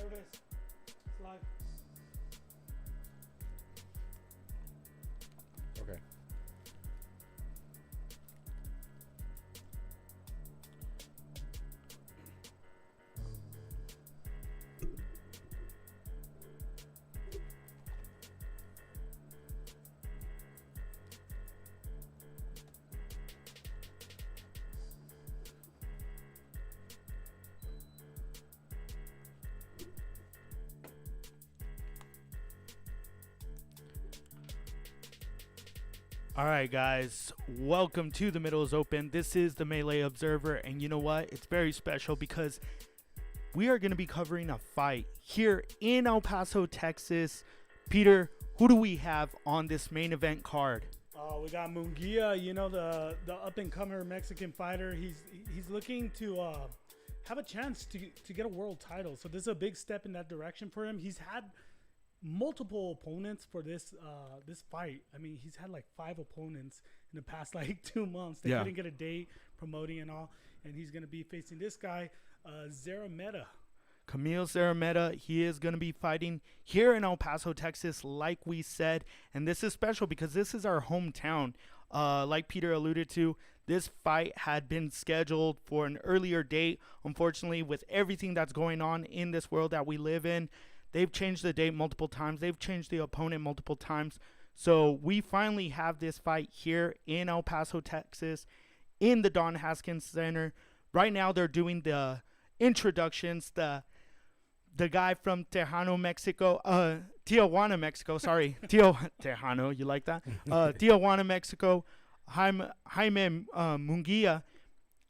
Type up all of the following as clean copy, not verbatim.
There it is. It's live. Okay. All right, guys, welcome to The MiddlesOpen. This is the Melee Observer, and you know what? It's very special because we are going to be covering a fight here in El Paso, Texas. Peter, who do we have on this main event card? We got Munguia, you know, the up-and-comer Mexican fighter. He's looking to have a chance to get a world title. So this is a big step in that direction for him. He's had multiple opponents for this fight. I mean, he's had like 5 opponents in the past like 2 months. They couldn't get a date, promoting and all, and he's going to be facing this guy, Szeremeta. Kamil Szeremeta. He is going to be fighting here in El Paso, Texas, like we said, and this is special because this is our hometown. Like Peter alluded to, this fight had been scheduled for an earlier date. Unfortunately, with everything that's going on in this world that we live in, they've changed the date multiple times. They've changed the opponent multiple times. So we finally have this fight here in El Paso, Texas, in the Don Haskins Center. Right now they're doing the introductions. The guy from Tijuana, Mexico, sorry. Tejano, you like that? Tijuana, Mexico, Jaime Munguia.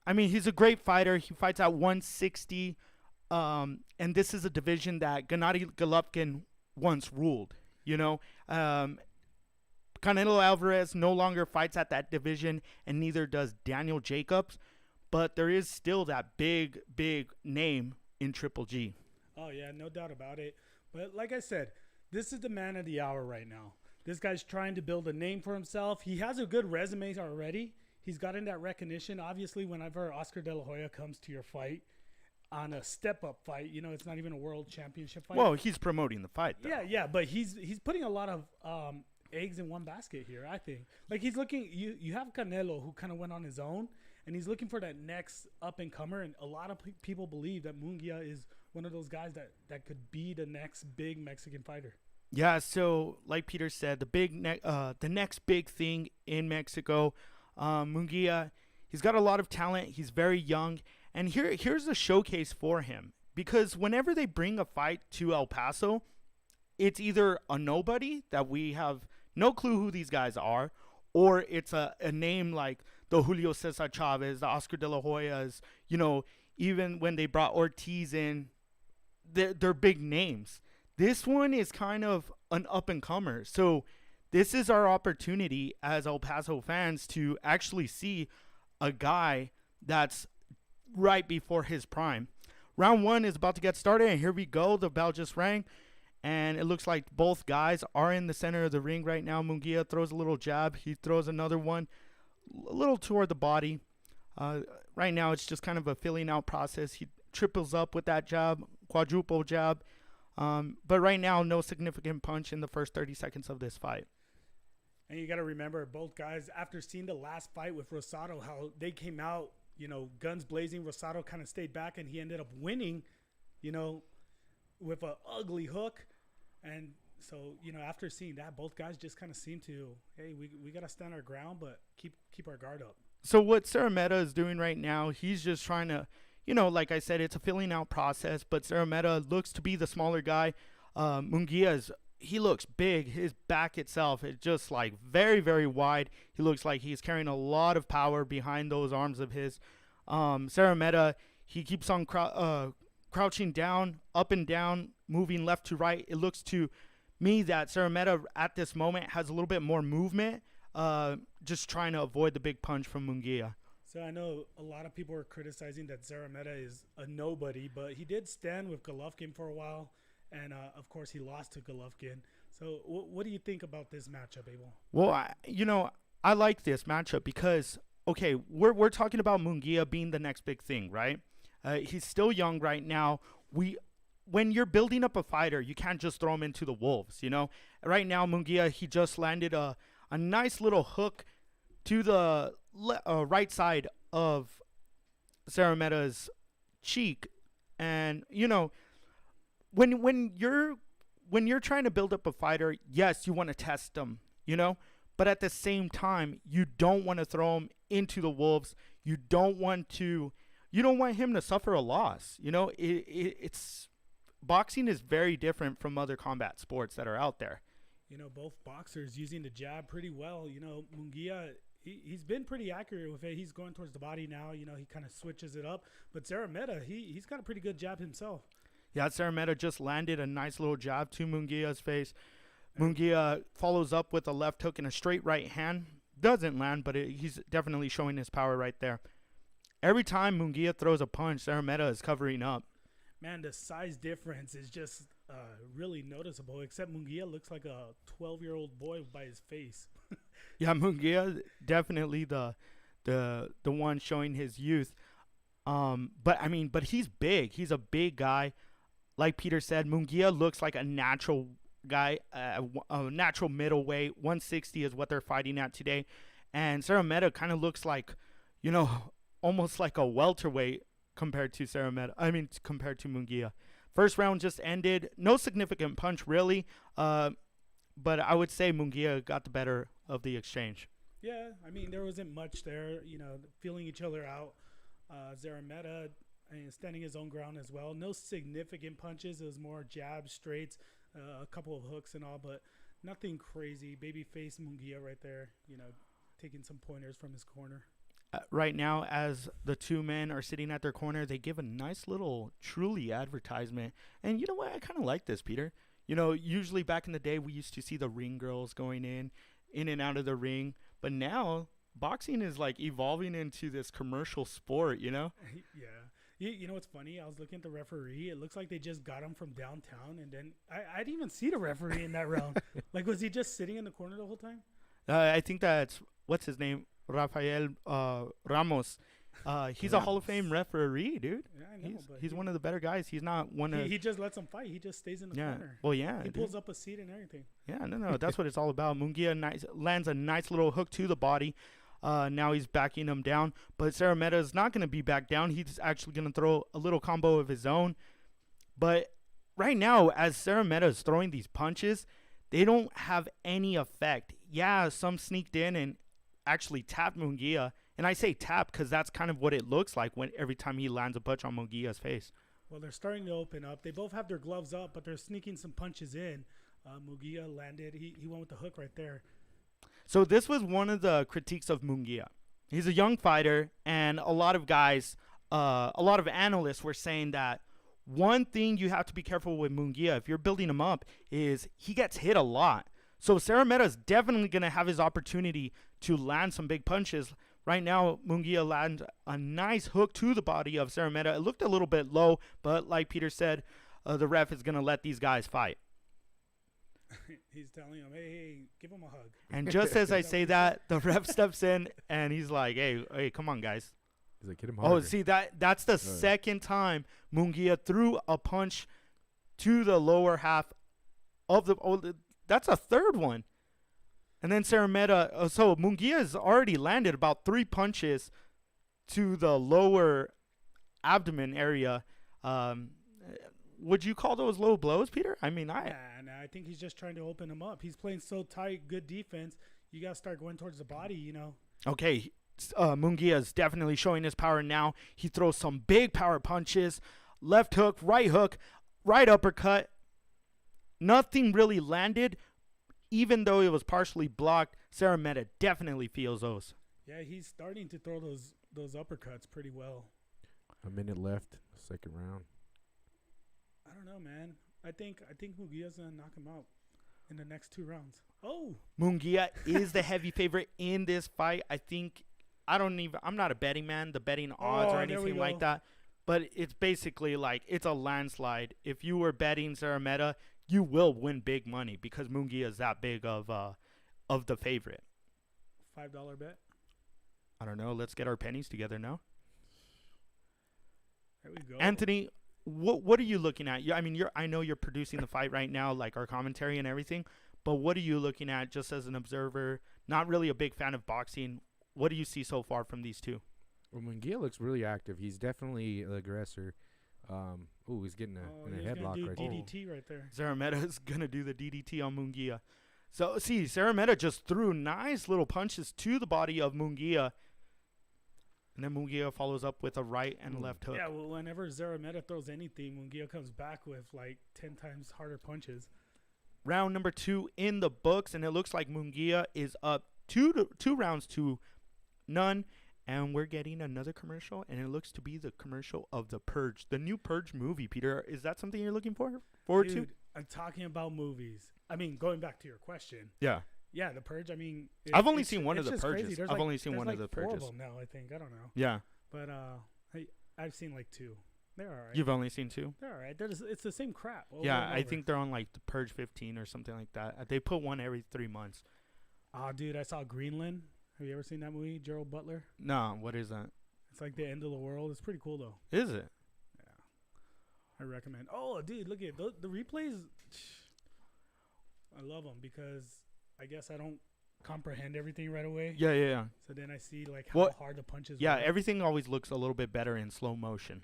I mean, he's a great fighter. He fights at 160. And this is a division that Gennady Golovkin once ruled, you know. Canelo Alvarez no longer fights at that division, and neither does Daniel Jacobs. But there is still that big name in Triple G. Oh, yeah, no doubt about it. But like I said, this is the man of the hour right now. This guy's trying to build a name for himself. He has a good resume already. He's gotten that recognition. Obviously, whenever Oscar De La Hoya comes to your fight, on a step-up fight, you know, it's not even a world championship fight. Well, he's promoting the fight, though. Yeah, but he's putting a lot of eggs in one basket here, I think. Like, he's looking, you have Canelo, who kind of went on his own, and he's looking for that next up-and-comer, and a lot of people believe that Munguia is one of those guys that could be the next big Mexican fighter. Yeah, so like Peter said, the next big thing in Mexico, Munguia, he's got a lot of talent. He's very young. And here's a showcase for him, because whenever they bring a fight to El Paso, it's either a nobody that we have no clue who these guys are, or it's a name like the Julio Cesar Chavez, the Oscar De La Hoyas. You know, even when they brought Ortiz in, they're big names. This one is kind of an up-and-comer. So this is our opportunity as El Paso fans to actually see a guy that's right before his prime. Round 1 is about to get started, and here we go. The bell just rang, and it looks like both guys are in the center of the ring right now. Munguia throws a little jab. He throws another one a little toward the body. Right now it's just kind of a filling out process. He triples up with that jab, quadruple jab. But right now, no significant punch in the first 30 seconds of this fight. And you got to remember, both guys, after seeing the last fight with Rosado, how they came out, you know, guns blazing. Rosado kind of stayed back, and he ended up winning, you know, with an ugly hook. And so, you know, after seeing that, both guys just kind of seem to, hey, we got to stand our ground, but keep our guard up. So what Szeremeta is doing right now, he's just trying to, you know, like I said, it's a filling out process, but Szeremeta looks to be the smaller guy. Munguia he looks big. His back itself is just like very, very wide. He looks like he's carrying a lot of power behind those arms of his. Szeremeta, he keeps on crouching down, up and down, moving left to right. It looks to me that Szeremeta at this moment has a little bit more movement, just trying to avoid the big punch from Munguia. So I know a lot of people are criticizing that Szeremeta is a nobody, but he did stand with Golovkin for a while. And, of course, he lost to Golovkin. So what do you think about this matchup, Abel? Well, I like this matchup because, okay, we're talking about Munguia being the next big thing, right? He's still young right now. when you're building up a fighter, you can't just throw him into the wolves, you know? Right now, Munguia, he just landed a nice little hook to the right side of Szeremeta's cheek. And, you know, when you're trying to build up a fighter, yes, you want to test them, you know? But at the same time, you don't want to throw him into the wolves. You don't want him to suffer a loss. You know, it's boxing is very different from other combat sports that are out there. You know, both boxers using the jab pretty well. You know, Munguia, he's been pretty accurate with it. He's going towards the body now. You know, he kind of switches it up. But Szeremeta, he's got a pretty good jab himself. Yeah, Szeremeta just landed a nice little jab to Munguia's face. Munguia follows up with a left hook and a straight right hand. Doesn't land, but he's definitely showing his power right there. Every time Munguia throws a punch, Szeremeta is covering up. Man, the size difference is just really noticeable, except Munguia looks like a 12-year-old boy by his face. Yeah, Munguia definitely the one showing his youth. But he's big. He's a big guy. Like Peter said, Munguia looks like a natural guy, a natural middleweight. 160 is what they're fighting at today. And Szeremeta kind of looks like, you know, almost like a welterweight compared to Munguia. First round just ended. No significant punch, really. But I would say Munguia got the better of the exchange. Yeah, I mean, there wasn't much there, you know, feeling each other out. Szeremeta standing his own ground as well. No significant punches. It was more jabs, straights, a couple of hooks and all, but nothing crazy. Babyface Munguia right there, you know, taking some pointers from his corner. Right now, as the two men are sitting at their corner, they give a nice little Truly advertisement. And you know what? I kind of like this, Peter. You know, usually back in the day, we used to see the ring girls going in and out of the ring. But now, boxing is like evolving into this commercial sport, you know? Yeah. You know what's funny? I was looking at the referee. It looks like they just got him from downtown. And then I didn't even see the referee in that round. Like, was he just sitting in the corner the whole time? I think that's, what's his name? Rafael Ramos. He's a Hall of Fame referee, dude. Yeah, I know. He's one of the better guys. He's not one of... He just lets him fight. He just stays in the corner. Well, yeah. He pulls up a seat and everything. Yeah, no. That's what it's all about. Munguia lands a nice little hook to the body. Now he's backing him down. But Szeremeta is not going to be back down. He's actually going to throw a little combo of his own. But right now, as Szeremeta is throwing these punches, they don't have any effect. Yeah, some sneaked in and actually tapped Munguia. And I say tap because that's kind of what it looks like every time he lands a punch on Munguia's face. Well, they're starting to open up. They both have their gloves up, but they're sneaking some punches in. Munguia landed. He went with the hook right there. So this was one of the critiques of Munguia. He's a young fighter, and a lot of guys, a lot of analysts were saying that one thing you have to be careful with Munguia, if you're building him up, is he gets hit a lot. So Szeremeta is definitely going to have his opportunity to land some big punches. Right now, Munguia lands a nice hook to the body of Szeremeta. It looked a little bit low, but like Peter said, the ref is going to let these guys fight. He's telling him, hey, give him a hug. And just as I say that, the ref steps in, and he's like, hey, come on, guys. He's like, hit him harder. Oh, see, that's the second time Munguia threw a punch to the lower half of the... that's a third one. And then Szeremeta, so Munguia has already landed about 3 punches to the lower abdomen area. Would you call those low blows, Peter? I mean, I think he's just trying to open him up. He's playing so tight, good defense. You got to start going towards the body, you know. Okay, Munguia is definitely showing his power now. He throws some big power punches. Left hook, right uppercut. Nothing really landed. Even though it was partially blocked, Szeremeta definitely feels those. Yeah, he's starting to throw those uppercuts pretty well. A minute left, second round. I don't know, man. I think Munguia's gonna knock him out in the next 2 rounds. Oh, Munguia is the heavy favorite in this fight. I'm not a betting man, the betting odds or anything like that. But it's basically like it's a landslide. If you were betting Szeremeta, you will win big money because Munguia is that big of the favorite. $5 bet. I don't know. Let's get our pennies together now. There we go. Anthony, what are you looking at? I mean, I know you're producing the fight right now, like our commentary and everything. But what are you looking at just as an observer? Not really a big fan of boxing. What do you see so far from these two? Well, Munguia looks really active. He's definitely an aggressor. He's getting in a headlock right there. DDT right there. Szeremeta is going to do the DDT on Munguia. So, see, Szeremeta just threw nice little punches to the body of Munguia. And then Munguia follows up with a right and left hook. Yeah, well, whenever Szeremeta throws anything, Munguia comes back with like 10 times harder punches. Round number 2 in the books, and it looks like Munguia is up 2 rounds to none. And we're getting another commercial, and it looks to be the commercial of The Purge, the new Purge movie. Peter, is that something you're looking forward to? I'm talking about movies. I mean, going back to your question. Yeah. Yeah, The Purge. I mean, I've only seen one of the Purges. I've only seen one of the Purges. 4 of them now, I think. I don't know. Yeah. But I've seen like 2. They're all right. You've only seen 2? They're all right. It's the same crap. Yeah, I think they're on like the Purge 15 or something like that. They put one every 3 months. Oh, dude, I saw Greenland. Have you ever seen that movie, Gerald Butler? No, what is that? It's like the end of the world. It's pretty cool, though. Is it? Yeah. I recommend. Oh, dude, look at the replays. I love them because I guess I don't comprehend everything right away. Yeah. So then I see like how hard the punches Yeah, were. everything always looks a little bit better in slow motion.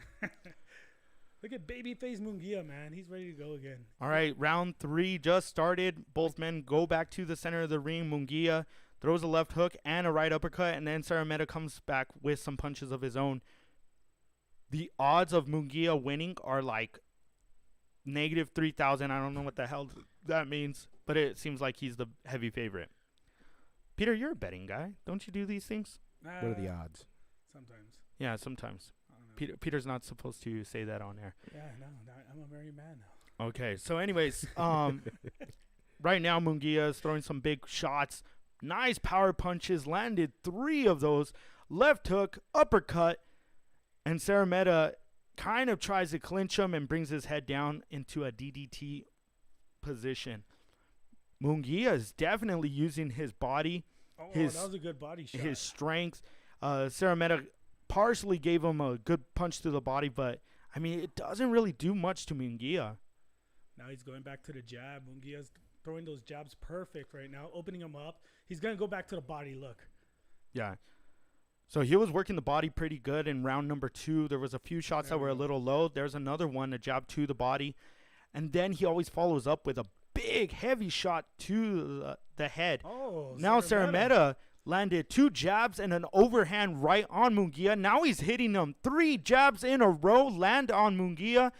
Look at babyface Munguia, man. He's ready to go again. All right, round 3 just started. Both men go back to the center of the ring. Munguia throws a left hook and a right uppercut, and then Szeremeta comes back with some punches of his own. The odds of Munguia winning are like negative 3,000. I don't know what the hell that means, but it seems like he's the heavy favorite. Peter, you're a betting guy. Don't you do these things? What are the odds? Sometimes. Yeah, sometimes. I don't know. Peter's not supposed to say that on air. Yeah, no, I'm a married man now. Okay, so anyways, right now Munguia is throwing some big shots. Nice power punches, landed 3 of those. Left hook, uppercut, and Szeremeta kind of tries to clinch him and brings his head down into a DDT position. Munguia is definitely using his body, that was a good body shot. his strength. Szeremeta partially gave him a good punch to the body, but, I mean, it doesn't really do much to Munguia. Now he's going back to the jab. Munguia's throwing those jabs perfect right now, opening him up. He's going to go back to the body look. Yeah. So he was working the body pretty good in round number 2. There was a few shots that were a little low. There's another one, a jab to the body. And then he always follows up with a big, heavy shot to the head. Oh, now Szeremeta landed 2 jabs and an overhand right on Munguia. Now he's hitting them 3 jabs in a row, land on Munguia.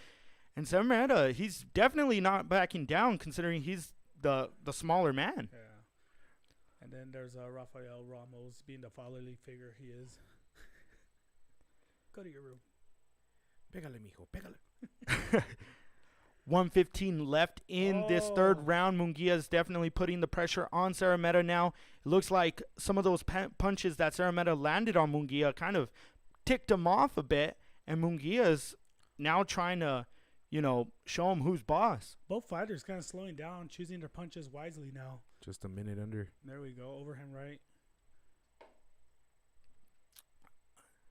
And Szeremeta, he's definitely not backing down considering he's the smaller man. Yeah. And then there's Rafael Ramos being the fatherly figure he is. Go to your room. Pégale, mijo, pégale. 1:15 left in this third round. Munguia is definitely putting the pressure on Szeremeta now. It looks like some of those punches that Szeremeta landed on Munguia kind of ticked him off a bit. And Munguia is now trying to, show him who's boss. Both fighters kind of slowing down, choosing their punches wisely now. Just a minute under. There we go. Overhand right.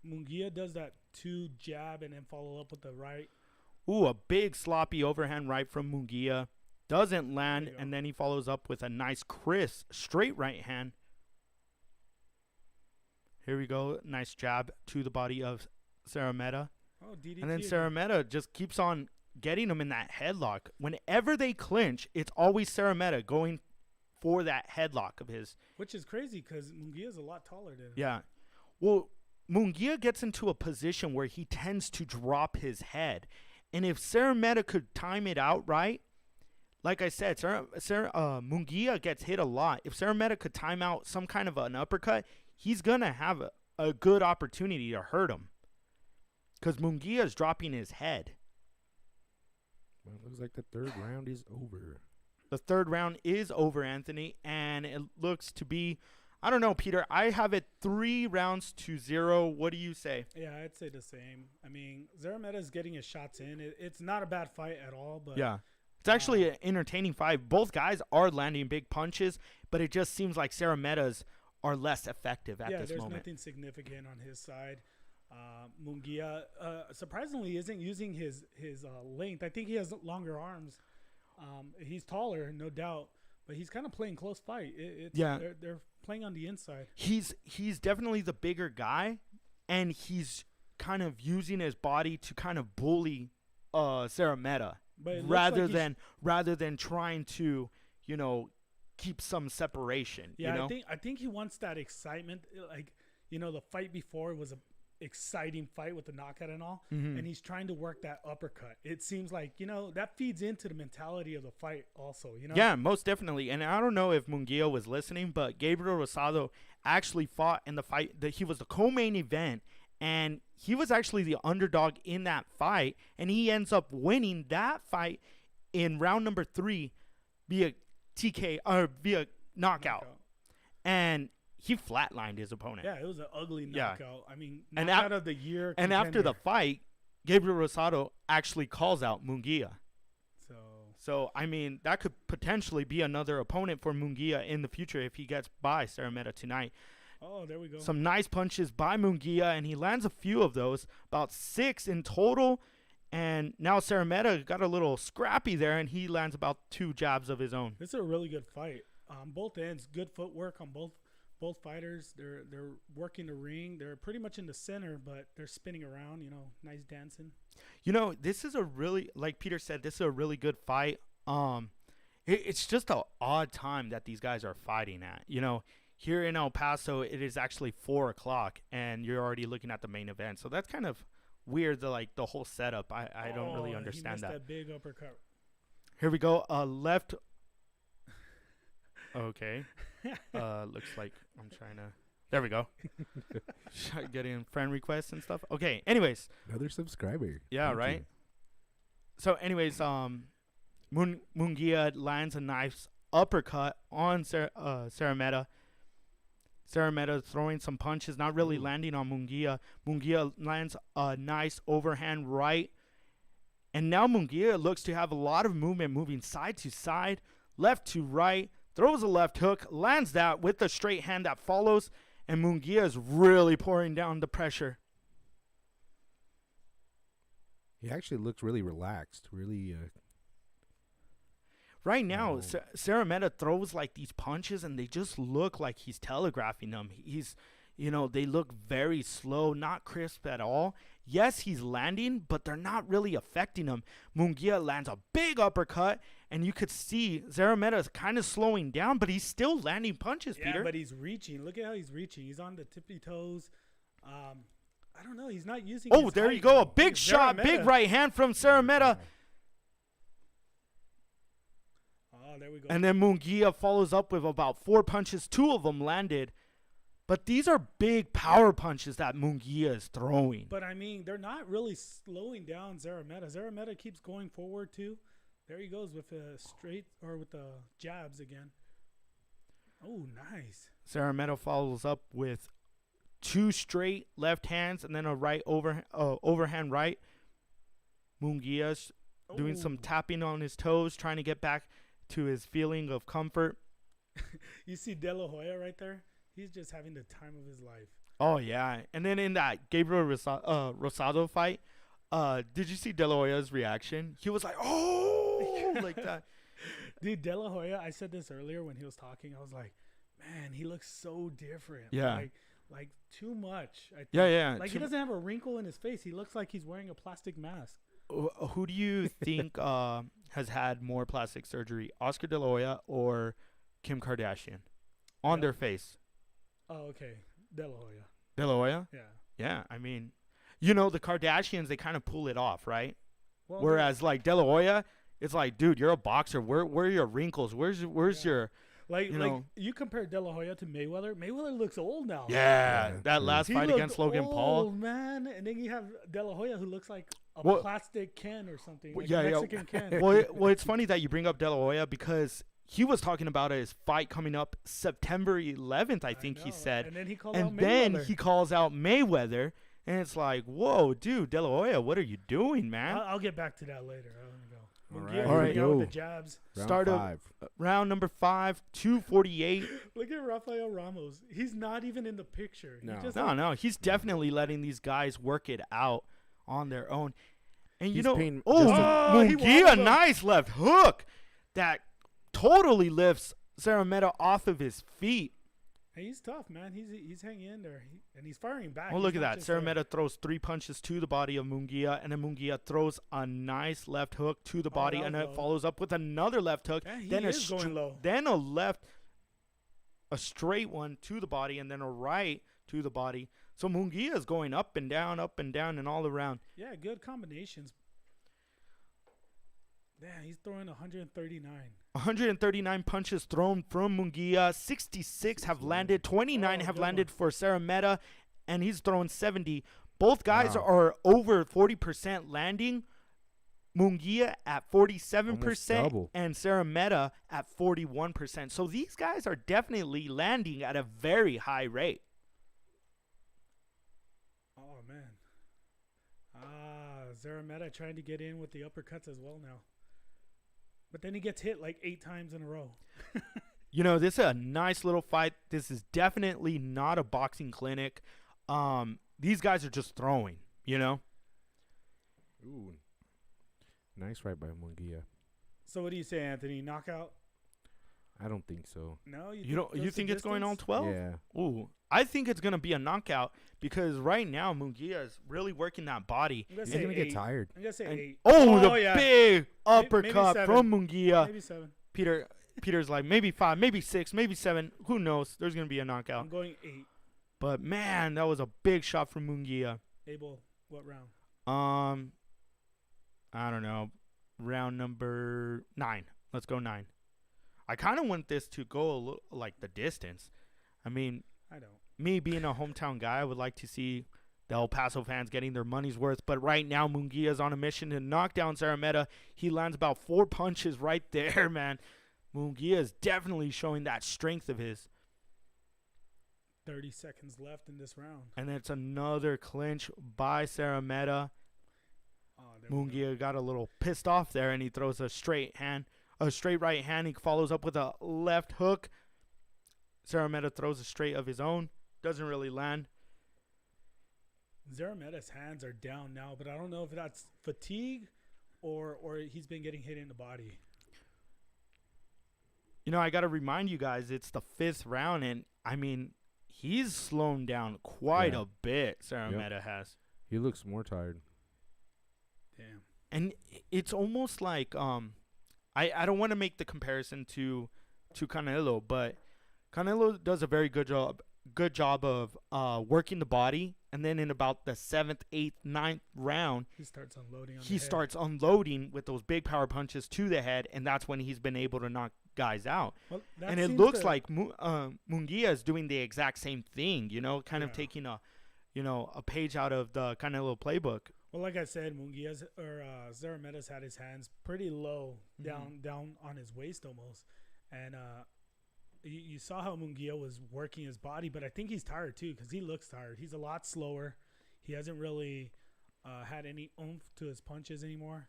Munguia does that 2 jab and then follow up with the right. Ooh, a big sloppy overhand right from Munguia. Doesn't land, and then he follows up with a nice crisp straight right hand. Here we go. Nice jab to the body of Szeremeta. Oh, DDT. And then Szeremeta just keeps on getting him in that headlock. Whenever they clinch, it's always Szeremeta going for that headlock of his. Which is crazy because Munguia is a lot taller than him. Yeah. Well, Munguia gets into a position where he tends to drop his head. And if Szeremeta could time it out right, like I said, Munguia gets hit a lot. If Szeremeta could time out some kind of an uppercut, he's going to have a good opportunity to hurt him. Because Munguia is dropping his head. Well, it looks like the 3rd round is over. The 3rd round is over, Anthony. And it looks to be, I don't know, Peter. I have it 3-0. What do you say? Yeah, I'd say the same. I mean, Szeremeta is getting his shots in. It's not a bad fight at all. But yeah. It's actually an entertaining fight. Both guys are landing big punches, but it just seems like Szeremeta's are less effective at this moment. Yeah, there's nothing significant on his side. Munguia surprisingly isn't using his length. I think he has longer arms. He's taller, no doubt, but he's kind of playing close fight. They're playing on the inside. He's definitely the bigger guy, and he's kind of using his body to kind of bully Szeremeta rather than trying to, keep some separation. Yeah, I think he wants that excitement. Like, the fight before was a exciting fight with the knockout and all, and he's trying to work that uppercut. It seems like that feeds into the mentality of the fight also. Yeah, most definitely. And I don't know if Munguia was listening, but Gabriel Rosado actually fought in the fight that he was the co-main event, and he was actually the underdog in that fight, and he ends up winning that fight in round number 3 via TK or via knockout. And he flatlined his opponent. Yeah, it was an ugly knockout. Yeah. I mean, knockout of the year. And after the fight, Gabriel Rosado actually calls out Munguia. So I mean, that could potentially be another opponent for Munguia in the future if he gets by Szeremeta tonight. Oh, there we go. Some nice punches by Munguia, and he lands a few of those, about 6 in total. And now Szeremeta got a little scrappy there, and he lands about 2 jabs of his own. This is a really good fight. Both ends, good footwork on both fighters. They're working the ring. They're pretty much in the center, but they're spinning around. Nice dancing. This is a really, like Peter said, this is a really good fight. It's just an odd time that these guys are fighting at. Here in El Paso, it is actually 4:00, and you're already looking at the main event. So that's kind of weird. The whole setup. I don't really understand that big uppercut. Here we go. Left. Okay. Looks like I'm trying to. There we go. Getting friend requests and stuff. Okay. Anyways. Another subscriber. Yeah. Thank right. you. So, anyways, Munguia lands a nice uppercut on Szeremeta. Szeremeta throwing some punches, not really landing on Munguia. Munguia lands a nice overhand right. And now Munguia looks to have a lot of movement, moving side to side, left to right. Throws a left hook, lands that with the straight hand that follows, and Munguia is really pouring down the pressure. He actually looks really relaxed, really. Right now, Szeremeta throws like these punches, and they just look like he's telegraphing them. They look very slow, not crisp at all. Yes, he's landing, but they're not really affecting him. Munguia lands a big uppercut, and you could see Szeremeta is kind of slowing down, but he's still landing punches, Peter. Yeah, but he's reaching. Look at how he's reaching. He's on the tippy toes. I don't know. He's not using his there height. You go. A big shot, big right hand from Szeremeta. Oh, there we go. And then Munguia follows up with about 4 punches. 2 of them landed. But these are big power punches that Munguia is throwing. But, I mean, they're not really slowing down Szeremeta. Szeremeta keeps going forward, too. There he goes with the with the jabs again. Oh, nice. Szeremeta follows up with 2 straight left hands and then a right overhand right. Munguia's doing some tapping on his toes, trying to get back to his feeling of comfort. You see De La Hoya right there? He's just having the time of his life. Oh, yeah. And then in that Gabriel Rosado fight, did you see De La Hoya's reaction? He was like, oh, like that. Dude, De La Hoya, I said this earlier when he was talking. I was like, man, he looks so different. Yeah. Like too much. I think. Yeah. Like he doesn't have a wrinkle in his face. He looks like he's wearing a plastic mask. Who do you think has had more plastic surgery, Oscar De La Hoya or Kim Kardashian, on their face? Oh, okay. De La Hoya. De La Hoya? Yeah. Yeah, I mean, the Kardashians, they kind of pull it off, right? Well, whereas, like, De La Hoya, it's like, dude, you're a boxer. Where are your wrinkles? Where's your... Like you compare De La Hoya to Mayweather. Mayweather looks old now. Yeah, that last fight against Logan Paul. Man. And then you have De La Hoya who looks like a plastic Ken or something. Like a Mexican Ken. Well, it's funny that you bring up De La Hoya because he was talking about his fight coming up September 11th, I think he said. And then he calls out Mayweather. And it's like, whoa, dude, De La Hoya, what are you doing, man? I'll get back to that later. Munguia All right, coming out with the jabs. Round 5. Round number 5, 248. Look at Rafael Ramos. He's not even in the picture. No. No, he's definitely letting these guys work it out on their own. And He's you know, paying Munguia, nice left hook that totally lifts Szeremeta off of his feet. Hey, he's tough, man. He's hanging in there, and he's firing back. Oh, look at that. Szeremeta throws 3 punches to the body of Munguia, and then Munguia throws a nice left hook to the body, and then it follows up with another left hook. Yeah, then is going low. Then a straight one to the body, and then a right to the body. So Munguia is going up and down, and all around. Yeah, good combinations. Yeah, he's throwing 139. 139 punches thrown from Munguia. 66 have landed. 29 have landed for Szeremeta, and he's thrown 70. Both guys are over 40% landing. Munguia at 47% and Szeremeta at 41%. So these guys are definitely landing at a very high rate. Oh, man. Szeremeta trying to get in with the uppercuts as well now. But then he gets hit like 8 times in a row. You know, this is a nice little fight. This is definitely not a boxing clinic. These guys are just throwing, you know? Ooh. Nice right by Munguia. So what do you say, Anthony? Knockout? I don't think so. No, you think it's going all 12? Yeah. Ooh, I think it's gonna be a knockout because right now Munguia is really working that body. He's gonna get tired. I'm gonna say 8. Oh, big uppercut maybe from Munguia. Maybe 7. Peter's like maybe 5, maybe 6, maybe 7. Who knows? There's gonna be a knockout. I'm going 8. But man, that was a big shot from Munguia. Abel, what round? I don't know. Round number 9. Let's go 9. I kind of want this to go a little like the distance. I mean, I don't. Me being a hometown guy, I would like to see the El Paso fans getting their money's worth. But right now, Munguia is on a mission to knock down Szeremeta. He lands about 4 punches right there, man. Munguia is definitely showing that strength of his. 30 seconds left in this round. And it's another clinch by Szeremeta. Munguia got a little pissed off there, and he throws a straight right hand. He follows up with a left hook. Szeremeta throws a straight of his own. Doesn't really land. Szeremeta's hands are down now, but I don't know if that's fatigue or he's been getting hit in the body. You know, I got to remind you guys, it's the 5th round, and, I mean, he's slowed down quite a bit, Szeremeta has. He looks more tired. Damn. And it's almost like I don't want to make the comparison to Canelo, but Canelo does a very good job of working the body, and then in about the 7th, 8th, 9th round, he starts unloading. Starts unloading with those big power punches to the head, and that's when he's been able to knock guys out. Well, and it looks like Munguia is doing the exact same thing, you know, kind of taking a page out of the Canelo playbook. Well, like I said, Szeremeta's had his hands pretty low, down on his waist almost, and you saw how Munguia was working his body, but I think he's tired too because he looks tired. He's a lot slower. He hasn't really had any oomph to his punches anymore.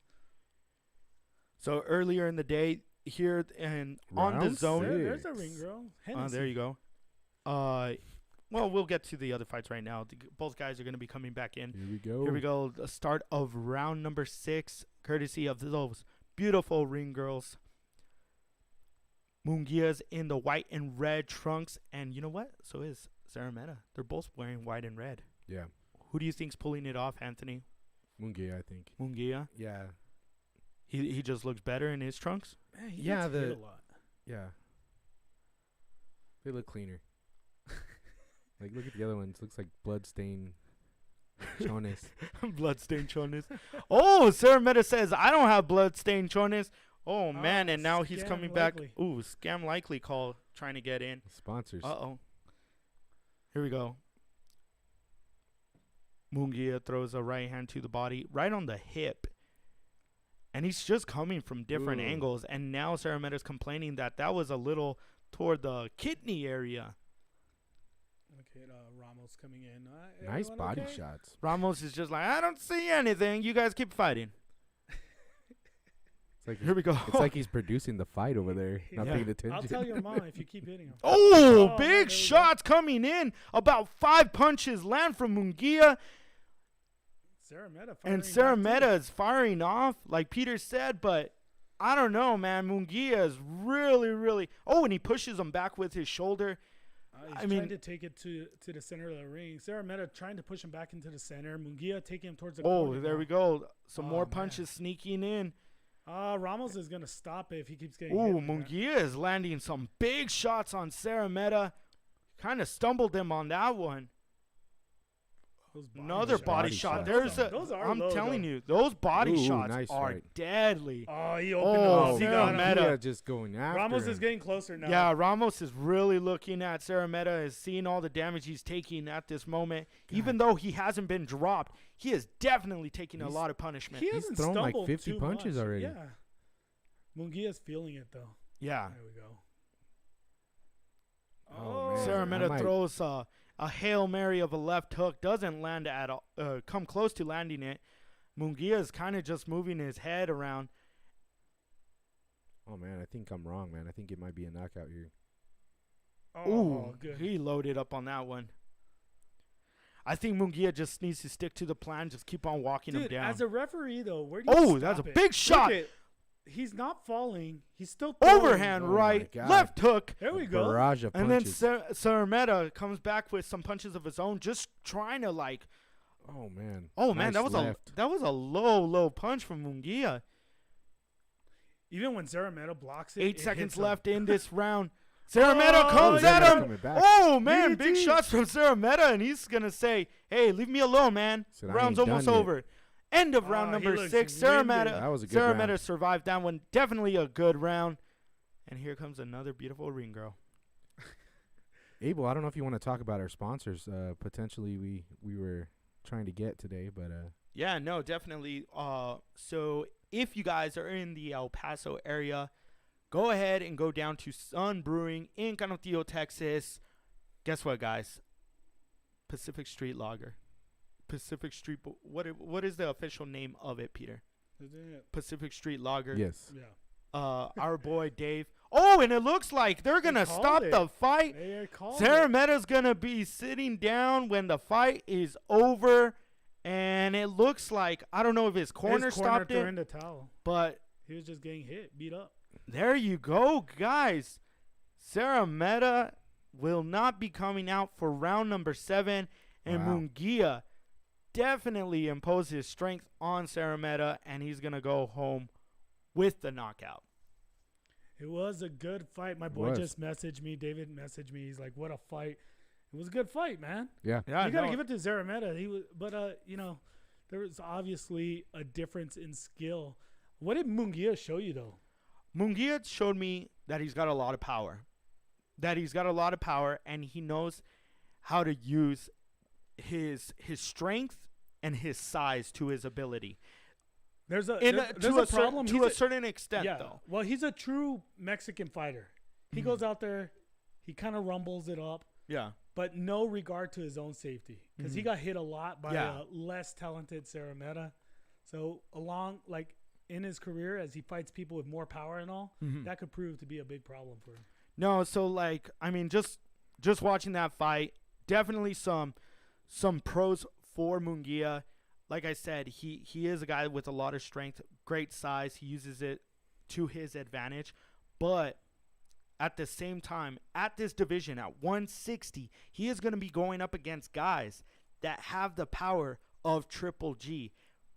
So earlier in the day, here and on the zone, there's a ring girl. There you go. Well, we'll get to the other fights right now. Both guys are going to be coming back in. Here we go. The start of round number 6, courtesy of those beautiful ring girls. Munguia's in the white and red trunks. And you know what? So is Szeremeta. They're both wearing white and red. Yeah. Who do you think's pulling it off, Anthony? Munguia, I think. Munguia? Yeah. He just looks better in his trunks? Man, he gets hit a lot. Yeah. They look cleaner. Like, look at the other ones. Looks like bloodstained chones. Bloodstained chones. Oh, Szeremeta says, I don't have bloodstained chones. Oh, man, and now he's coming back. Ooh, scam likely call trying to get in. Sponsors. Uh-oh. Here we go. Munguia throws a right hand to the body, right on the hip. And he's just coming from different angles. And now Szeremeta's complaining that was a little toward the kidney area. Okay, Ramos coming in. Nice body shots. Ramos is just like, I don't see anything. You guys keep fighting. It's like Here we go. It's like he's producing the fight over there, not Yeah. paying attention. I'll tell your mom if you keep hitting him. Oh, Oh, big there we shots coming in. About 5 punches land from Munguia. Szeremeta And firing back, Szeremeta is firing off, like Peter said, but I don't know, man. Munguia is really. Oh, and he pushes him back with his shoulder. He's I trying mean- to take it to the center of the ring. Szeremeta trying to push him back into the center. Munguia taking him towards the Oh, corner. there now. we go. Some Oh, more man. punches sneaking in. Ramos is going to stop it if he keeps getting Ooh, hit. like that. Munguia is landing some big shots on Szeremeta. Kind of stumbled him on that one. Those body Another shots. body Body shot. shots. There's a. Those are I'm low, telling though. you, those body Ooh, shots nice are fight. deadly. Oh, he opened Oh, him up. He got him. Szeremeta. Munguia just going after Ramos him. is getting closer now. Yeah, Ramos is really looking at Szeremeta, is seeing all the damage he's taking at this moment. Even though he hasn't been dropped, he is definitely taking a He's- lot of punishment. He hasn't thrown like stumbled 50 too punches much. already. Yeah. Munguia's feeling it, though. Yeah. There we go. Oh, man. Szeremeta I might- throws a Hail Mary of a left hook, doesn't land at all, come close to landing it. Munguia is kind of just moving his head around. Oh man, I think I'm wrong, man. I think it might be a knockout here. Oh, Ooh, good. he loaded up on that one. I think Munguia just needs to stick to the plan, just keep on walking him Dude, down. as a referee, though, where do you Oh, stop that's a it? big shot. Look at, he's not falling. He's still throwing. Overhand Oh my right, God. left hook. There we A go. barrage of And then punches. Szeremeta comes back with some punches of his own, just trying to like. Oh man. Oh man, Nice that was left. a low punch from Munguia. Even when Szeremeta blocks it, 8 it seconds hits him. left in this round. Szeremeta Oh, comes yeah, at that's him. coming back. Oh man, big DDT. shots from Szeremeta, and he's gonna say, "Hey, leave me alone, man. Said, "I Round's ain't almost done yet." over." End of round He number looks 6. winded. Szeremeta That was a good Szeremeta round. survived that one. Definitely a good round. And here comes another beautiful ring girl. Abel, I don't know if you want to talk about our sponsors. Potentially, we were trying to get today, but Yeah, no, definitely. So if you guys are in the El Paso area, go ahead and go down to Sun Brewing in Canutillo, Texas. Guess what, guys? Pacific Street Lager. Pacific Street. What is the official name of it, Peter? Is it? Pacific Street Lager. yes. Yeah. Our boy Dave. Oh, and it looks like they're gonna called stop it. the fight. They called it. Szeremeta's gonna be sitting down when the fight is over, and it looks like, I don't know if his corner stopped threw it, in the towel. but He was just getting hit, beat up. there you go, guys. Szeremeta will not be coming out for round number 7, and Wow. Munguia definitely imposed his strength on Szeremeta, and he's gonna go home with the knockout. It was a good fight. My boy was. just messaged me. David messaged me. He's like, "What a fight!" It was a good fight, man. Yeah. Yeah, You gotta no, give it to Szeremeta. He was, but you know, there was obviously a difference in skill. What did Munguia show you though? Munguia showed me that he's got a lot of power. And he knows how to use his strength and his size to his ability. There's a In there's to a a problem. to He's a certain extent, yeah. though. Well, he's a true Mexican fighter. He goes out there, he kind of rumbles it up, Yeah. but no regard to his own safety because he got hit a lot by Yeah. a less talented Szeremeta. So along like in his career, as he fights people with more power and all, that could prove to be a big problem for him. No, so like, I mean, just watching that fight, definitely some pros for Munguia. Like I said, he is a guy with a lot of strength, great size. He uses it to his advantage. But at the same time, at this division, at 160, he is going to be going up against guys that have the power of Triple G.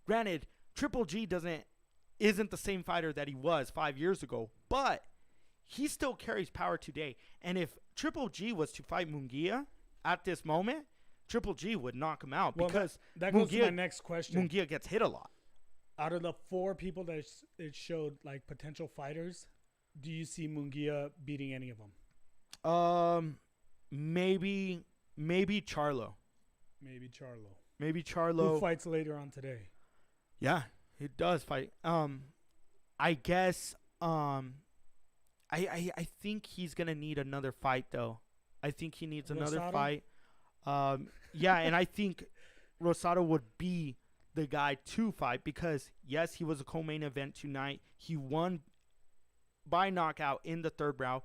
Granted, Triple G isn't the same fighter that he was 5 years ago, but he still carries power today. And if Triple G was to fight Munguia at this moment, Triple G would knock him out Well, because that goes to my Munguia- next question. Munguia gets hit a lot. Out of the 4 people that it showed like potential fighters, do you see Munguia beating any of them? Maybe Charlo. Maybe Charlo. Maybe Who Charlo. fights later on today? Yeah, he does fight. I guess. I think he's gonna need another fight though. I think he needs another Rosado? fight. Yeah, and I think Rosado would be the guy to fight because, yes, he was a co-main event tonight. He won by knockout in the third round.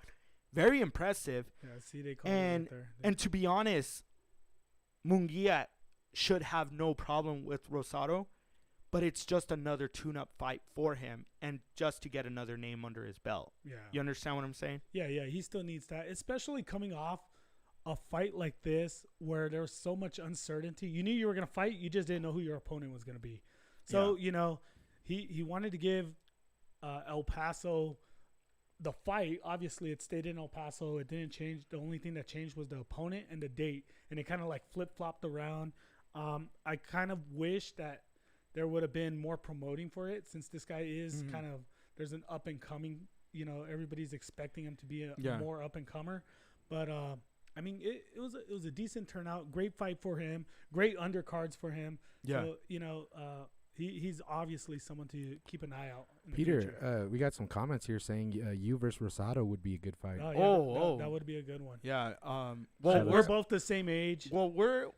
Very impressive. Yeah, see, they call it right there. And to be honest, Munguia should have no problem with Rosado, but it's just another tune-up fight for him and just to get another name under his belt. Yeah. You understand what I'm saying? Yeah, he still needs that, especially coming off a fight like this where there was so much uncertainty. You knew you were going to fight, you just didn't know who your opponent was going to be. So, he wanted to give El Paso the fight. Obviously, it stayed in El Paso. It didn't change. The only thing that changed was the opponent and the date, and it kind of like flip-flopped around. I kind of wish that there would have been more promoting for it, since this guy is kind of, there's an up and coming, everybody's expecting him to be a more up and comer. But I mean, it was a decent turnout, great fight for him, great undercards for him. Yeah. So, he's obviously someone to keep an eye out. Peter, we got some comments here saying you versus Rosado would be a good fight. Oh, yeah, that would be a good one. Yeah. Well, we're both the same age. Well,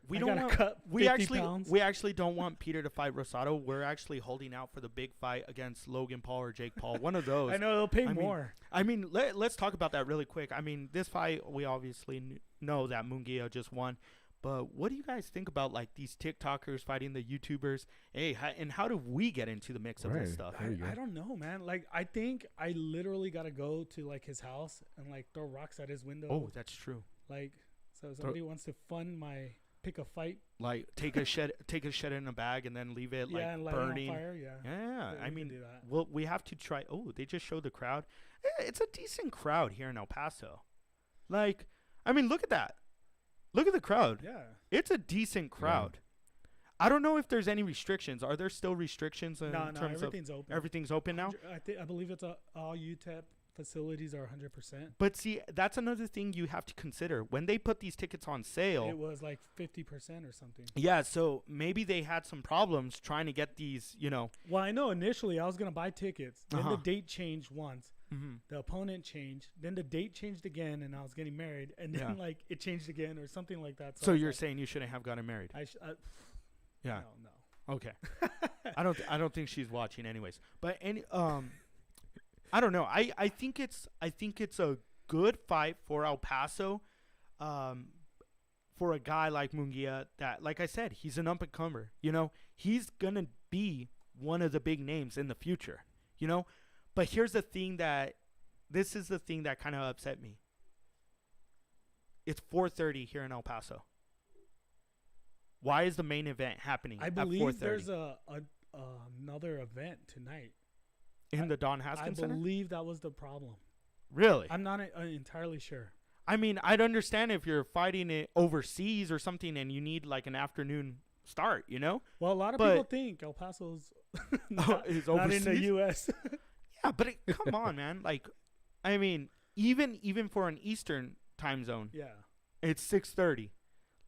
we actually don't want Peter to fight Rosado. We're actually holding out for the big fight against Logan Paul or Jake Paul. One of those. I know they'll pay more. Let's talk about that really quick. I mean, this fight, we obviously know that Munguia just won. But what do you guys think about like these TikTokers fighting the YouTubers? Hey, and how do we get into the mix of this stuff? I don't know, man. Like, I think I literally got to go to like his house and like throw rocks at his window. Oh, that's true. Like, so if somebody wants to fund my pick a fight, like take a shed in a bag and then leave it and burning. It on fire. Yeah. I mean, do that. Well, we have to try. Oh, they just showed the crowd. It's a decent crowd here in El Paso. Like, I mean, look at that. Look at the crowd. Yeah. It's a decent crowd. Yeah. I don't know if there's any restrictions. Are there still restrictions in terms everything's open. Everything's open now? I believe it's all UTEP facilities are 100%. But see, that's another thing you have to consider. When they put these tickets on sale, it was like 50% or something. Yeah, so maybe they had some problems trying to get these, Well, I know initially I was going to buy tickets. Then the date changed once. Mm-hmm. The opponent changed. Then the date changed again, and I was getting married. And then it changed again or something like that. So you're saying you shouldn't have gotten married? Yeah. No. Okay. I don't think she's watching anyways. But I don't know. I think it's a good fight for El Paso, for a guy like Munguia that, like I said, he's an up and comer. He's gonna be one of the big names in the future. But here's the thing this is the thing that kind of upset me. It's 4:30 here in El Paso. Why is the main event happening at 4:30? I believe there's another event tonight. In the Don Haskins Center? I believe that was the problem. Really? I'm not entirely sure. I mean, I'd understand if you're fighting it overseas or something and you need like an afternoon start, Well, a lot of people think El Paso's not in the U.S. Yeah, but come on, man. Like, I mean, even for an Eastern time zone, it's 6:30.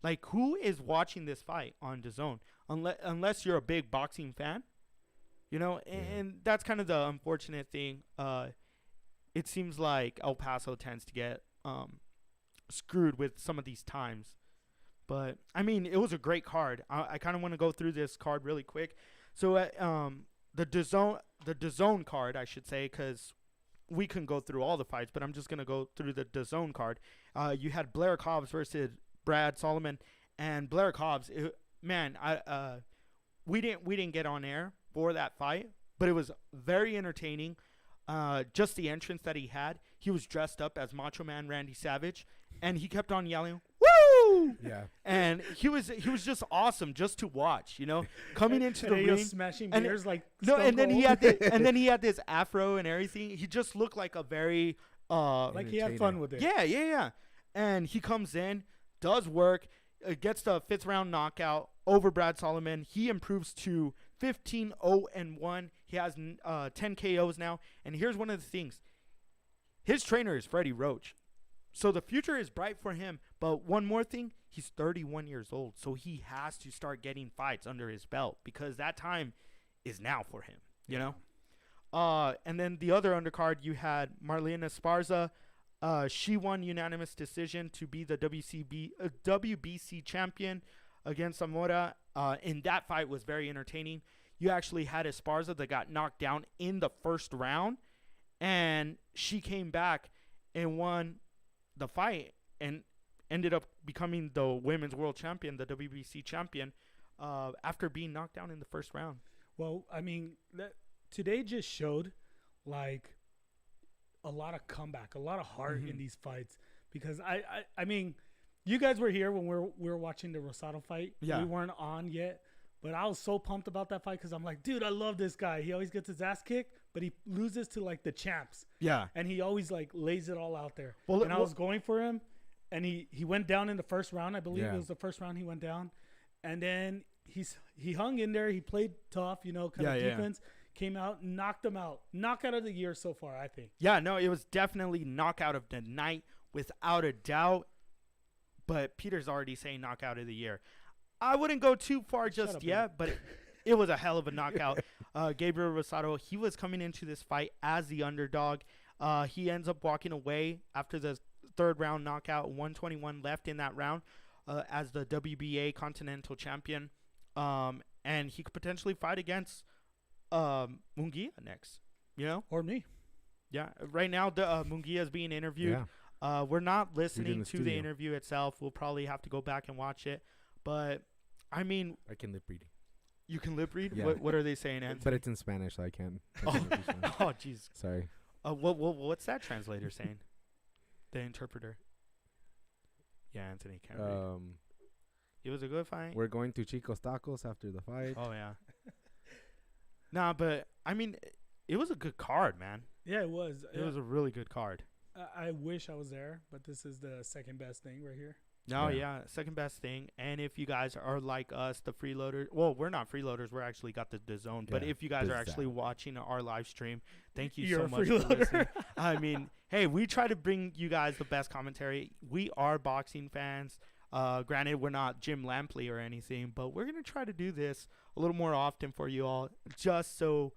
Like, who is watching this fight on DAZN? Unless you're a big boxing fan, and that's kind of the unfortunate thing. It seems like El Paso tends to get screwed with some of these times. But, I mean, it was a great card. I kind of want to go through this card really quick. So, the DAZN card, I should say, because we couldn't go through all the fights, but I'm just going to go through the DAZN card. You had Blair Cobbs versus Brad Solomon. And Blair Cobbs, we didn't get on air for that fight, but it was very entertaining. Just the entrance that he had. He was dressed up as Macho Man Randy Savage, and he kept on yelling, "Woo!" Yeah. And he was just awesome just to watch, coming into the ring, smashing beers like and then he had this afro and everything. He just looked like a very like he had fun with it. Yeah. And he comes in, does work, gets the 5th round knockout over Brad Solomon. He improves to 15-0-1. He has 10 KOs now. And here's one of the things. His trainer is Freddie Roach. So the future is bright for him. But one more thing, he's 31 years old. So he has to start getting fights under his belt because that time is now for him, And then the other undercard, you had Marlena Esparza. She won unanimous decision to be the WBC champion. against Zamora in that fight was very entertaining. You actually had Esparza that got knocked down in the first round, and she came back and won the fight and ended up becoming the women's world champion, the WBC champion, after being knocked down in the first round. Well, I mean, today just showed like a lot of comeback, a lot of heart in these fights. Because I mean, you guys were here when we were watching the Rosado fight. Yeah. We weren't on yet, but I was so pumped about that fight because I'm like, dude, I love this guy. He always gets his ass kicked, but he loses to like the champs. Yeah. And he always like lays it all out there. Well, and I was going for him, and he went down in the first round. I believe it was the first round he went down, and then he hung in there. He played tough, kind of defense. Came out and knocked him out. Knockout of the year so far, I think. Yeah, no, it was definitely knockout of the night without a doubt. But Peter's already saying knockout of the year. I wouldn't go too far just yet, but it was a hell of a knockout. Gabriel Rosado, he was coming into this fight as the underdog. He ends up walking away after the third round knockout, 121 left in that round, as the WBA Continental Champion. And he could potentially fight against Munguia next, Or me. Yeah, right now Munguia is being interviewed. Yeah. We're not listening to studio. the interview itself. We'll probably have to go back and watch it. But, I mean, I can lip read. You can lip read? Yeah. What are they saying, Anthony? But it's in Spanish, so I can't. Oh, jeez. Sorry. What's that translator saying? The interpreter. Yeah, Anthony can't read. It was a good fight. We're going to Chico's Tacos after the fight. Oh, yeah. Nah, but, I mean, it was a good card, man. Yeah, it was. It was a really good card. I wish I was there, but this is the second best thing right here. No, yeah, second best thing. And if you guys are like us, the freeloaders, well, we're not freeloaders. We're actually got the DAZN. But if you guys are actually watching our live stream, thank you so much for listening. I mean, hey, we try to bring you guys the best commentary. We are boxing fans. Granted, we're not Jim Lampley or anything, but we're going to try to do this a little more often for you all, just so,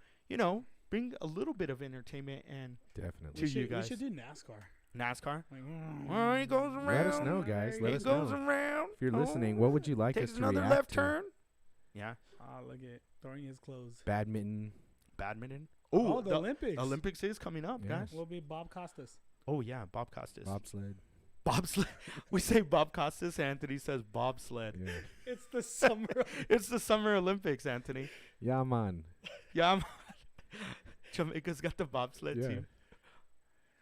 bring a little bit of entertainment and definitely to you guys. We should do NASCAR. NASCAR? Like, He goes around. Let us know, guys. Let us know. Goes around. If you're listening, what would you like us Takes to another react left to? turn. Yeah. Look at throwing his clothes. Badminton. Oh, the Olympics. Olympics is coming up, guys. Will be Bob Costas. Oh, yeah, Bob Costas. Bobsled. Bobsled. We say Bob Costas. Anthony says bobsled. Yeah. It's the summer. It's the Summer Olympics, Anthony. Yeah, man. Yeah, Jamaica's got the bobsled team.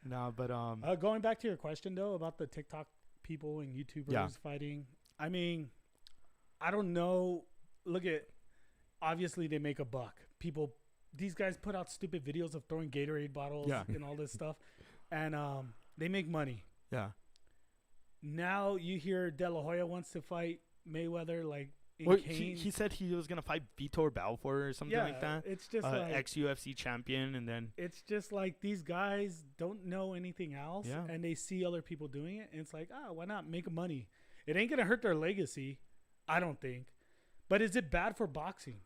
Nah, but going back to your question though about the TikTok people and YouTubers fighting. I mean, I don't know. Look at, obviously they make a buck. These guys put out stupid videos of throwing Gatorade bottles and all this stuff, and they make money. Yeah. Now you hear De La Hoya wants to fight Mayweather, like. Well, he said he was gonna fight Vitor Belfort or something like that. It's just like ex-UFC champion, and then it's just like these guys don't know anything else, and they see other people doing it, and it's like, why not make money? It ain't gonna hurt their legacy, I don't think. But is it bad for boxing?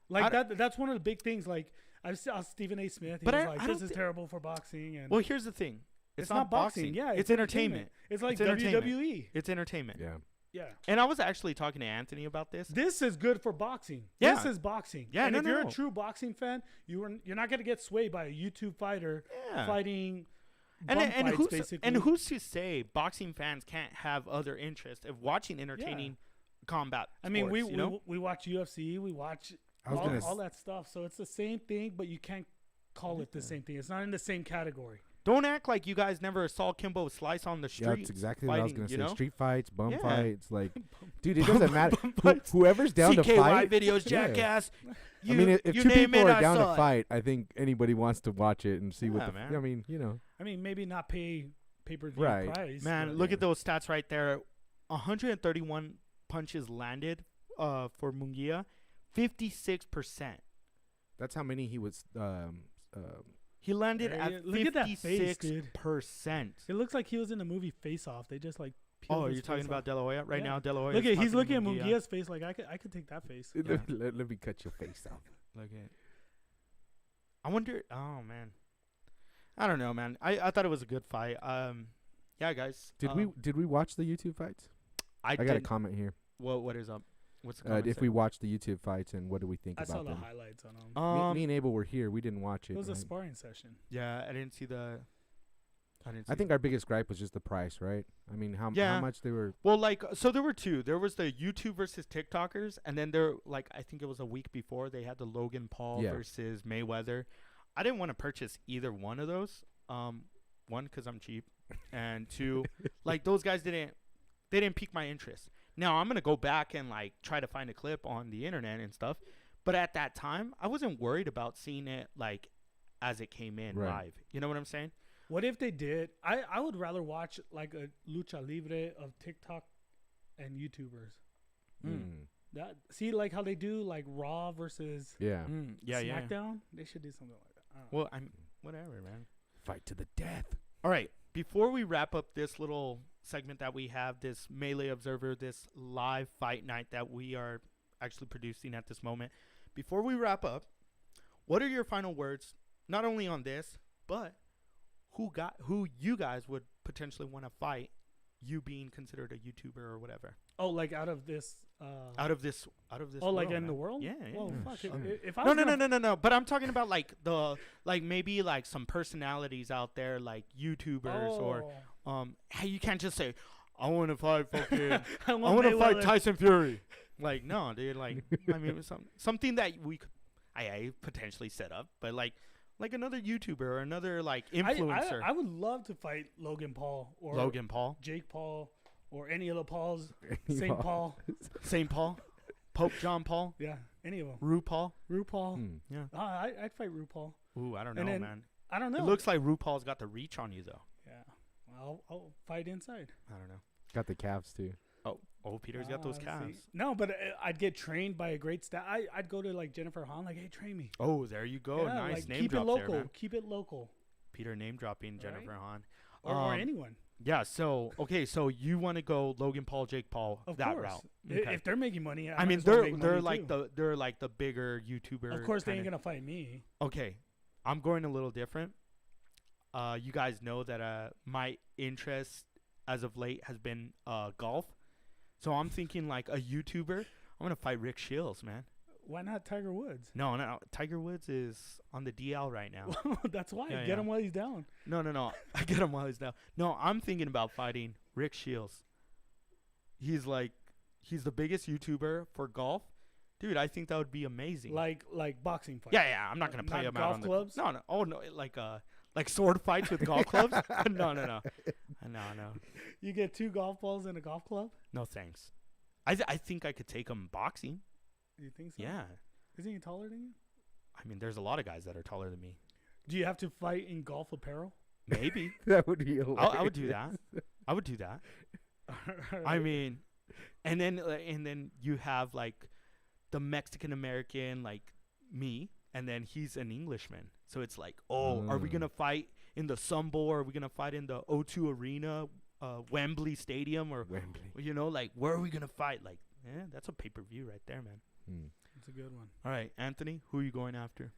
Like that's one of the big things. Like I saw Stephen A. Smith. He was like, "This is terrible for boxing." And well, here's the thing: it's not boxing. Yeah, it's entertainment. It's like WWE. It's entertainment. Yeah. Yeah. And I was actually talking to Anthony about this. This is good for boxing. Yeah. This is boxing. Yeah, and if you're a true boxing fan, you're not going to get swayed by a YouTube fighter fighting and who's to say boxing fans can't have other interests of watching entertaining combat sports, I mean, we watch UFC, we watch all that stuff. So it's the same thing, but you can't call it the same thing. It's not in the same category. Don't act like you guys never saw Kimbo Slice on the street. Yeah, that's exactly fighting, what I was going to say. Street fights, bum Yeah. fights. Like, dude, it doesn't matter. Whoever's down to fight. videos, jackass. I mean, if two people are down to fight, I think anybody wants to watch it and see what the man. I mean, I mean, maybe not pay pay-per-view price. Man, look at those stats right there. 131 punches landed for Munguia. 56%. That's how many he was he landed at 56%. It looks like he was in the movie Face Off. They just like oh, you're talking about De La Hoya right now. De La Hoya. Look at he's looking at Munguia's face like I could take that face. Yeah. Let me cut your face off. Look at. I wonder. Oh man, I don't know, man. I thought it was a good fight. Yeah, guys. Did we watch the YouTube fights? I got a comment here. What is up? What's the comment if we watched the YouTube fights and what do we think I about saw the them? highlights on them. Me and Abel were here. We didn't watch it. It was a right? sparring session. Yeah, I didn't see the. I think our biggest gripe was just the price, right? I mean, how much they were. Well, like, so there were two. There was the YouTube versus TikTokers, and then there, like, I think it was a week before they had the Logan Paul versus Mayweather. I didn't want to purchase either one of those. One, because I'm cheap, and two, like, those guys didn't pique my interest. Now I'm gonna go back and like try to find a clip on the internet and stuff, but at that time I wasn't worried about seeing it like as it came in live. You know what I'm saying? What if they did? I would rather watch like a lucha libre of TikTok and YouTubers. That see like how they do like Raw versus SmackDown. They should do something like that. Well, I'm whatever, man. Fight to the death. All right. Before we wrap up this little segment that we have, this Melee Observer, this live fight night that we are actually producing at this moment, before we wrap up, what are your final words? Not only on this, but who you guys would potentially want to fight? You being considered a YouTuber or whatever. Oh, like out of this. Out of this. Oh, world, like in the world? Yeah. Well, fuck. If I No. But I'm talking about like maybe like some personalities out there, like YouTubers or Hey, you can't just say, I want to fight fucking. I want to fight Tyson Fury. Like, no, dude. Like, I mean, something that we could, I potentially set up, but like another YouTuber or another like influencer. I would love to fight Logan Paul or Jake Paul or any of the Pauls. St. Paul, Pope John Paul. Yeah, any of them. RuPaul. Yeah. I'd fight RuPaul. Ooh, I don't know, man. I don't know. It looks like RuPaul's got the reach on you though. Yeah. I'll fight inside. I don't know. Got the calves too. Oh, Peter's got those calves. No, but I'd get trained by a great staff. I'd go to like Jennifer Hahn, like, hey, train me. Oh, there you go. Yeah, nice like, name keep drop it local. there, man. Keep it local. Peter name dropping Jennifer Hahn. Or anyone. Yeah, so you want to go Logan Paul, Jake Paul, of that course. route. Okay. If they're making money, I mean they're like the bigger YouTuber. Of course they ain't gonna fight me. Okay. I'm going a little different. You guys know that my interest as of late has been golf. So I'm thinking like a YouTuber. I'm gonna fight Rick Shields, man. Why not Tiger Woods? No. Tiger Woods is on the DL right now. That's why. Get him while he's down. No. I get him while he's down. No, I'm thinking about fighting Rick Shields. He's the biggest YouTuber for golf. Dude, I think that would be amazing. Like boxing fights. Yeah. I'm not gonna play him out on golf clubs. No. Oh no, like sword fights with golf clubs. No. You get 2 golf balls in a golf club? No thanks. I think I could take him boxing. You think so? Yeah. Isn't he taller than you? I mean, there's a lot of guys that are taller than me. Do you have to fight in golf apparel? Maybe. That would be hilarious. I would do that. Right. I mean, and then you have like the Mexican American like me, and then he's an Englishman. So it's like, are we gonna fight in the Sun Bowl? Or are we gonna fight in the O2 Arena, Wembley Stadium, or like where are we gonna fight? Like, that's a pay-per-view right there, man. That's a good one. All right, Anthony, who are you going after?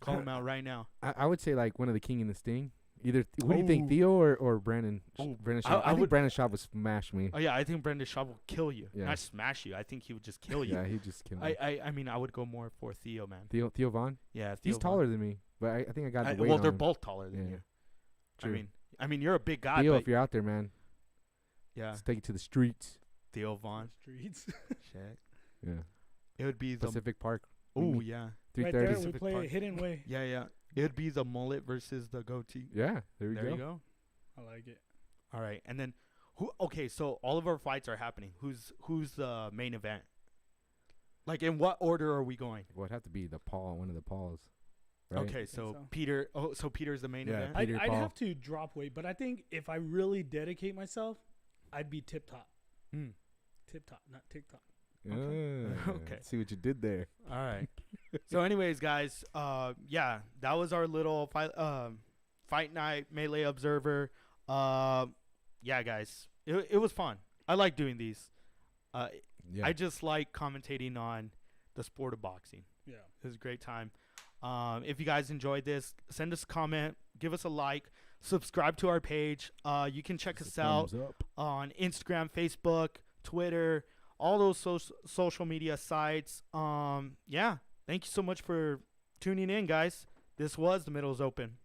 Call him out right now. I would say like one of the King and the Sting. Either who do you think, Theo or Brandon? Brandon Schaub. I think Brandon Schaub would smash me. Oh yeah, I think Brandon Schaub will kill you. Yeah. Not smash you. I think he would just kill you. Yeah, he'd just kill me. I mean, I would go more for Theo, man. Theo Vaughn. Yeah, he's taller than me, but I think I got the weight well, on they're him. both taller than you. True. I mean, you're a big guy. Theo, but if you're out there, man. Yeah. Let's take it to the streets. Theo Vaughn. Streets. Shit. Yeah. It would be Pacific Park. Oh yeah. 3:30. Right there, we play a hidden way. Yeah. It would be the mullet versus the goatee. Yeah. There you go. I like it. All right, and then who? Okay, so all of our fights are happening. Who's the main event? Like, in what order are we going? Well, it'd have to be one of the Pauls. Right? Okay, so Peter. Oh, so Peter's the main event. I'd have to drop weight, but I think if I really dedicate myself, I'd be tip top. Tip top, not TikTok. Okay. See what you did there. All right. So, anyways, guys, that was our little fight night Melee Observer. Guys, it was fun. I like doing these. I just like commentating on the sport of boxing. Yeah, it was a great time. If you guys enjoyed this, send us a comment, give us a like, subscribe to our page. You can check us out on Instagram, Facebook, Twitter, all those social media sites. Yeah, thank you so much for tuning in, guys. This was The Middles Open.